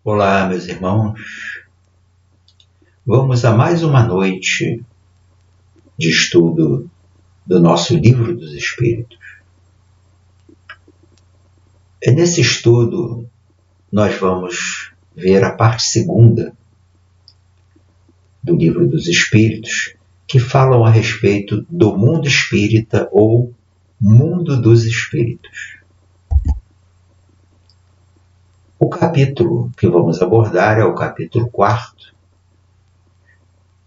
Olá, meus irmãos. Vamos a mais uma noite de estudo do nosso Livro dos Espíritos. Nesse estudo, nós vamos ver a parte segunda do Livro dos Espíritos, que falam a respeito do mundo espírita ou mundo dos espíritos. O capítulo que vamos abordar é o capítulo 4,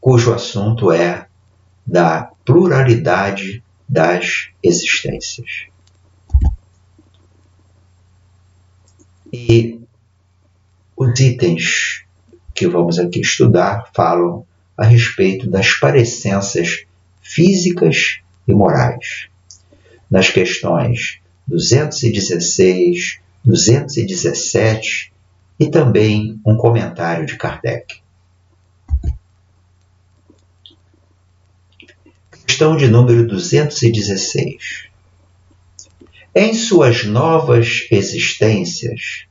cujo assunto é da pluralidade das existências. E os itens que vamos aqui estudar falam a respeito das parecenças físicas e morais. Nas questões 216, 217 e também um comentário de Kardec. Questão de número 216. Em suas novas existências,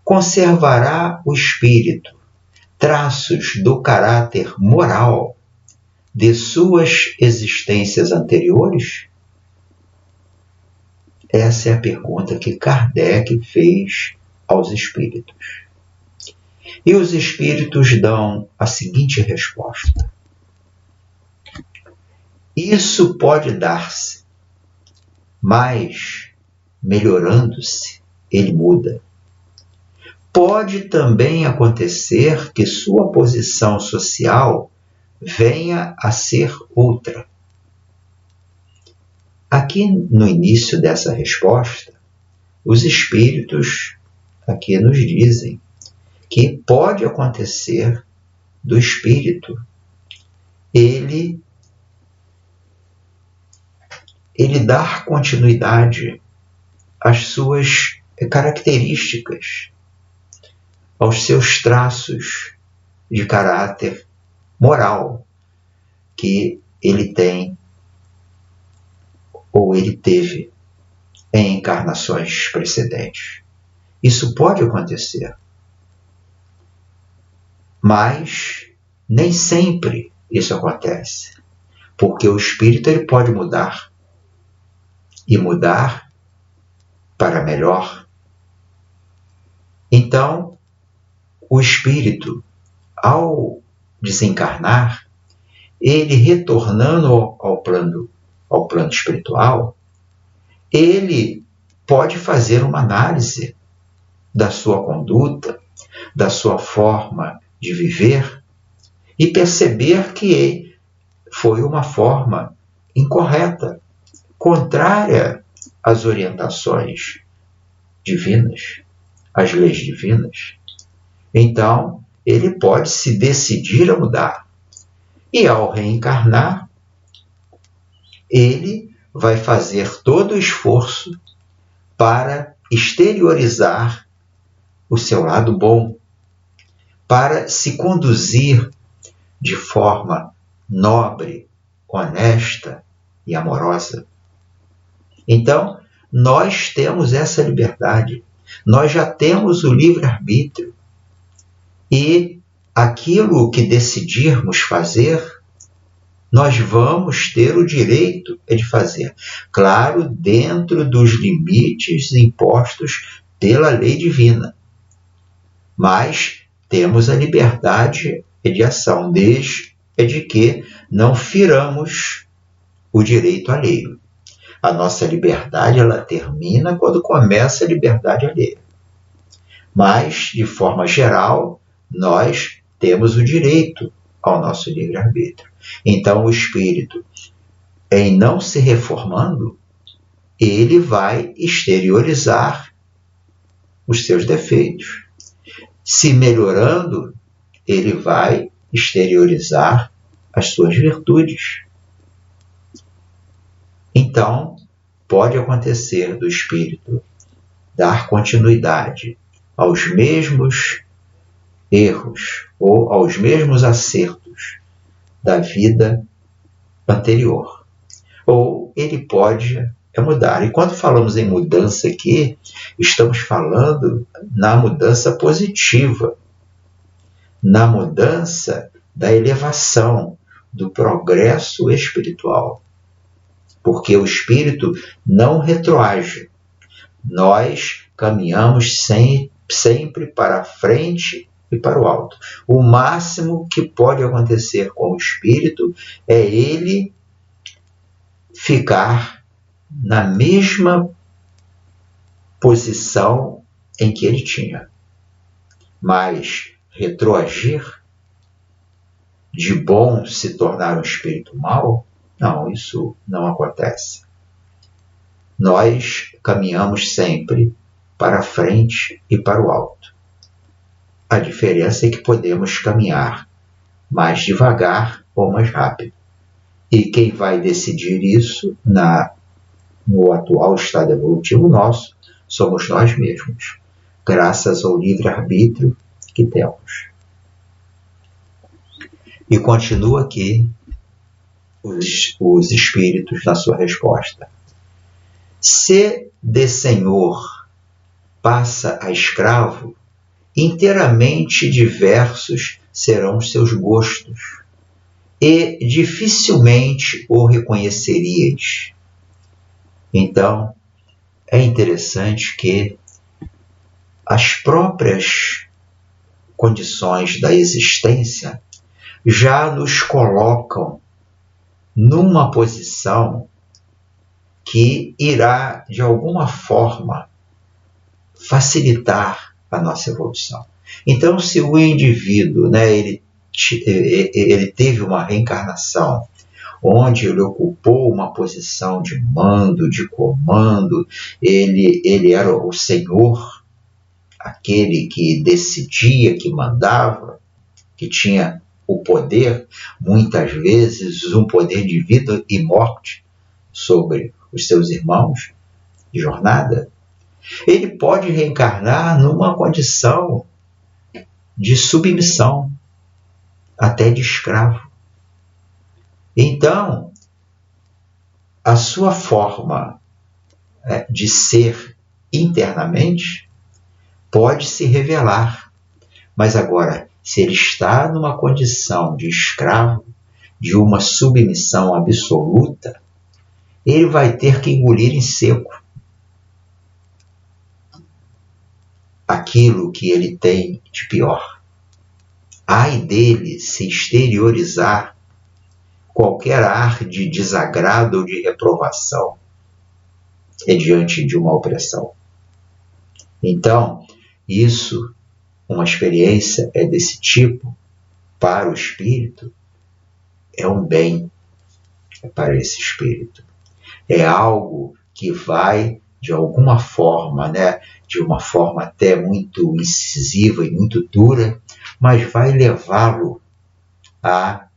conservará o espírito traços do caráter moral de suas existências anteriores? Essa é a pergunta que Kardec fez aos espíritos. E os espíritos dão a seguinte resposta: isso pode dar-se, mas, melhorando-se, ele muda. Pode também acontecer que sua posição social venha a ser outra. Aqui no início dessa resposta, os espíritos aqui nos dizem que pode acontecer do espírito ele dar continuidade às suas características, aos seus traços de caráter moral que ele tem ou ele teve em encarnações precedentes. Isso pode acontecer, mas nem sempre isso acontece, porque o espírito ele pode mudar e mudar para melhor. Então, o espírito, ao desencarnar, ele retornando ao plano espiritual, ele pode fazer uma análise da sua conduta, da sua forma de viver e perceber que foi uma forma incorreta, contrária às orientações divinas, às leis divinas. Então, ele pode se decidir a mudar. E ao reencarnar, ele vai fazer todo o esforço para exteriorizar o seu lado bom, para se conduzir de forma nobre, honesta e amorosa. Então, nós temos essa liberdade, nós já temos o livre-arbítrio e aquilo que decidirmos fazer, nós vamos ter o direito de fazer. Claro, dentro dos limites impostos pela lei divina. Mas temos a liberdade de ação, desde que não firamos o direito alheio. A nossa liberdade ela termina quando começa a liberdade alheia. Mas, de forma geral, nós temos o direito ao nosso livre-arbítrio. Então, o espírito, em não se reformando, ele vai exteriorizar os seus defeitos. Se melhorando, ele vai exteriorizar as suas virtudes. Então, pode acontecer do espírito dar continuidade aos mesmos erros ou aos mesmos acertos da vida anterior. Ou ele pode é mudar. E quando falamos em mudança aqui, estamos falando na mudança positiva, na mudança da elevação, do progresso espiritual. Porque o espírito não retroage. Nós caminhamos sempre para a frente e para o alto. O máximo que pode acontecer com o espírito é ele ficar na mesma posição em que ele tinha. Mas retroagir, de bom se tornar um espírito mau, não, isso não acontece. Nós caminhamos sempre para a frente e para o alto. A diferença é que podemos caminhar mais devagar ou mais rápido. E quem vai decidir isso no atual estado evolutivo nosso somos nós mesmos, graças ao livre-arbítrio que temos. E continua aqui os espíritos na sua resposta. Se de senhor passa a escravo, inteiramente diversos serão os seus gostos, e dificilmente o reconheceríeis. Então, é interessante que as próprias condições da existência já nos colocam numa posição que irá, de alguma forma, facilitar a nossa evolução. Então, se o indivíduo, ele teve uma reencarnação onde ele ocupou uma posição de mando, de comando, ele era o senhor, aquele que decidia, que mandava, que tinha o poder, muitas vezes um poder de vida e morte sobre os seus irmãos de jornada, ele pode reencarnar numa condição de submissão, até de escravo. Então, a sua forma de ser internamente pode se revelar. Mas agora, se ele está numa condição de escravo, de uma submissão absoluta, ele vai ter que engolir em seco aquilo que ele tem de pior. Ai dele se exteriorizar qualquer ar de desagrado ou de reprovação diante de uma opressão. Então, uma experiência desse tipo, para o espírito, é um bem para esse espírito. É algo que vai, de alguma forma, de uma forma até muito incisiva e muito dura, mas vai levá-lo a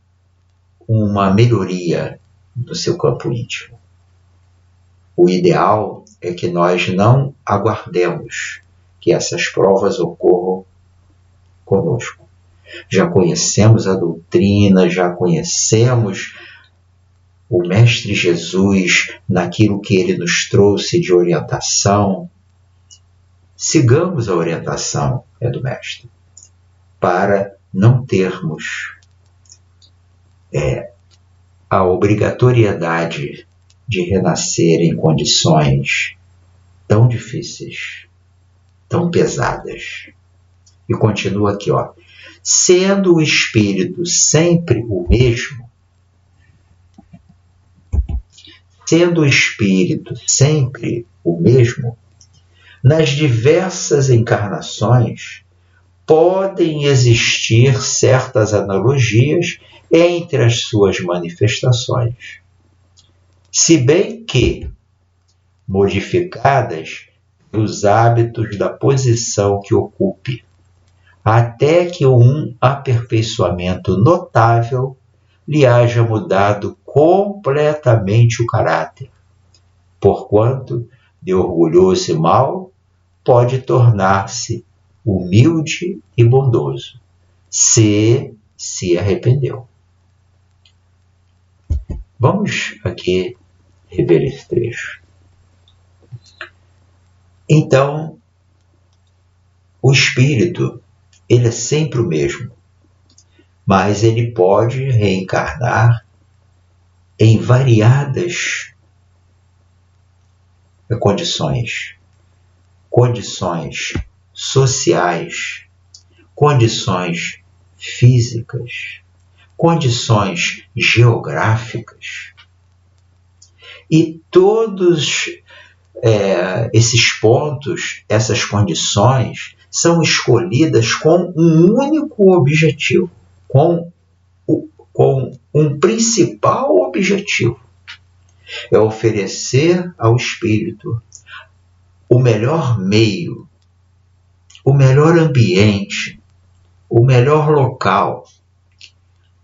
uma melhoria no seu campo íntimo. O ideal é que nós não aguardemos que essas provas ocorram conosco. Já conhecemos a doutrina, já conhecemos o Mestre Jesus naquilo que ele nos trouxe de orientação. Sigamos a orientação do Mestre, para não termos a obrigatoriedade de renascer em condições tão difíceis, tão pesadas. E continua aqui, sendo o espírito sempre o mesmo, nas diversas encarnações podem existir certas analogias entre as suas manifestações, se bem que modificadas pelos hábitos da posição que ocupe, até que um aperfeiçoamento notável lhe haja mudado completamente o caráter, porquanto, de orgulhoso e mau, pode tornar-se humilde e bondoso, se arrependeu. Vamos aqui rever esse trecho. Então, o espírito, ele é sempre o mesmo, mas ele pode reencarnar em variadas condições. Condições sociais, condições físicas, condições geográficas. E todos esses pontos, essas condições, são escolhidas com um único objetivo, com um principal objetivo: é oferecer ao espírito o melhor meio, o melhor ambiente, o melhor local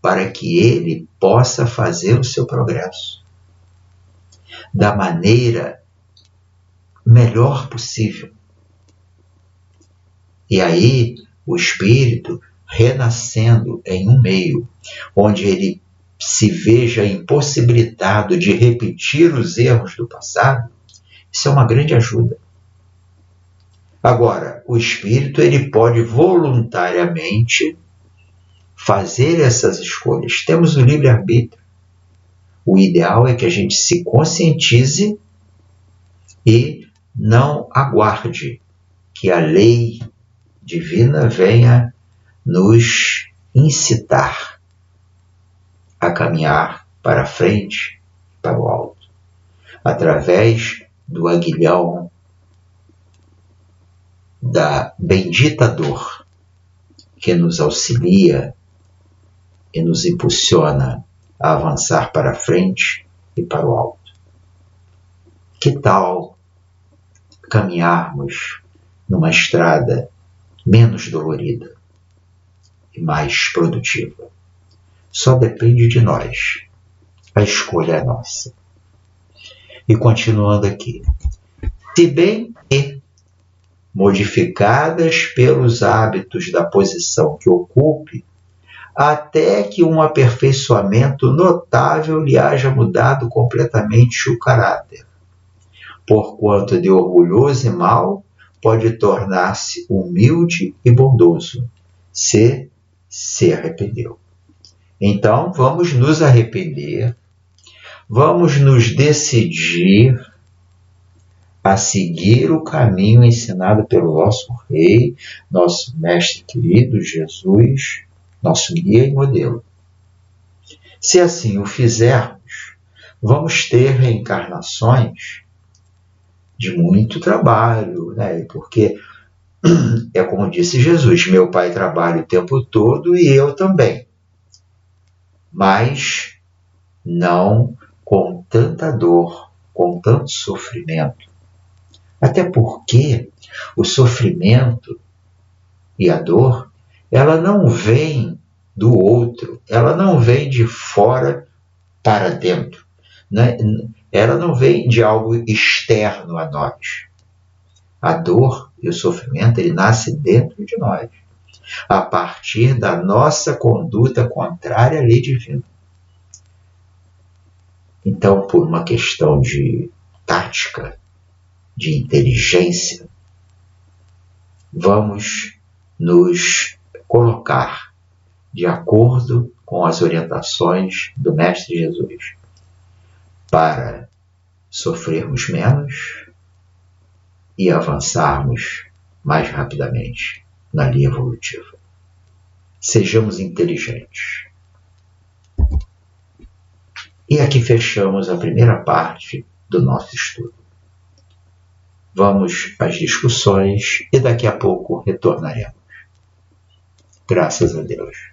para que ele possa fazer o seu progresso da maneira melhor possível. E aí o espírito, renascendo em um meio onde ele se veja impossibilitado de repetir os erros do passado, isso é uma grande ajuda. Agora, o espírito, ele pode voluntariamente fazer essas escolhas. Temos o livre-arbítrio. O ideal é que a gente se conscientize e não aguarde que a lei divina venha nos incitar a caminhar para frente, para o alto, através do aguilhão da bendita dor que nos auxilia e nos impulsiona a avançar para frente e para o alto. Que tal caminharmos numa estrada menos dolorida e mais produtiva? Só depende de nós. A escolha é nossa. E continuando aqui. Se bem que, modificadas pelos hábitos da posição que ocupe, até que um aperfeiçoamento notável lhe haja mudado completamente o caráter, porquanto de orgulhoso e mau pode tornar-se humilde e bondoso, se arrependeu. Então, vamos nos arrepender, vamos nos decidir a seguir o caminho ensinado pelo nosso Rei, nosso Mestre querido Jesus, nosso guia e modelo. Se assim o fizermos, vamos ter reencarnações de muito trabalho, né? Porque é como disse Jesus: meu Pai trabalha o tempo todo e eu também, mas não com tanta dor, com tanto sofrimento. Até porque o sofrimento e a dor, ela não vem do outro, ela não vem de fora para dentro, né? Ela não vem de algo externo a nós. A dor e o sofrimento, ele nasce dentro de nós, a partir da nossa conduta contrária à lei divina. Então, por uma questão de tática, de inteligência, vamos nos colocar de acordo com as orientações do Mestre Jesus para sofrermos menos e avançarmos mais rapidamente na linha evolutiva. Sejamos inteligentes. E aqui fechamos a primeira parte do nosso estudo. Vamos às discussões e daqui a pouco retornaremos. Graças a Deus.